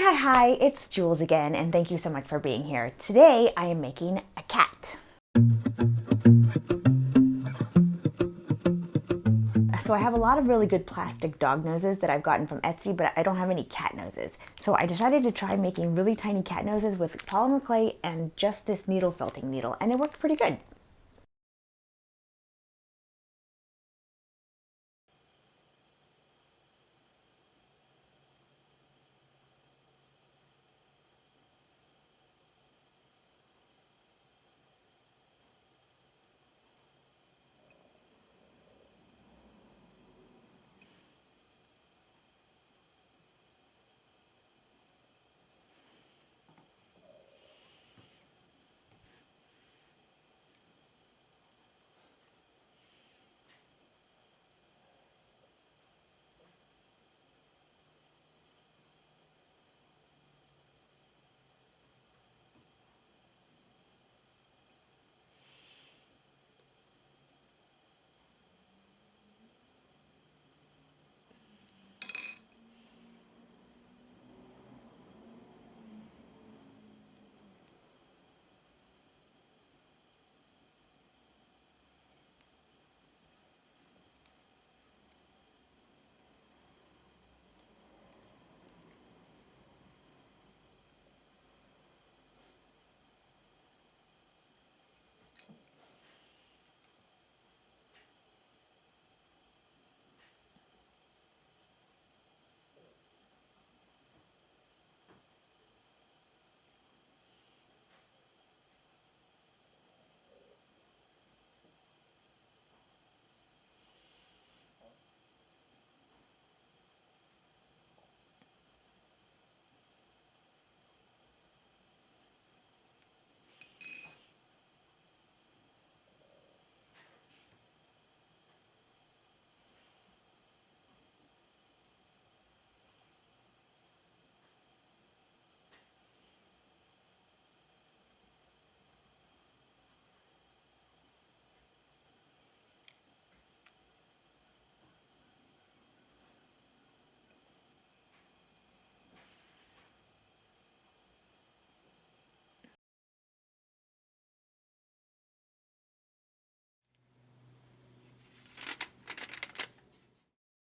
Hi, it's Jules again, and thank you so much for being here. Today I am making a cat. So I have a lot of really good plastic dog noses that I've gotten from Etsy, but I don't have any cat noses. So I decided to try making really tiny cat noses with polymer clay and just this needle felting needle, and it worked pretty good.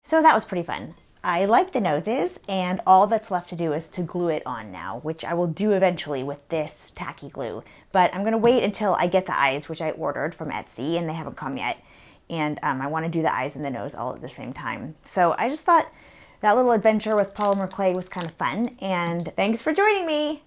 So that was pretty fun. I like the noses, and all that's left to do is to glue it on now, which I will do eventually with this tacky glue. But I'm gonna wait until I get the eyes, which I ordered from Etsy, and they haven't come yet. And I wanna do the eyes and the nose all at the same time. So I just thought that little adventure with polymer clay was kind of fun, and thanks for joining me.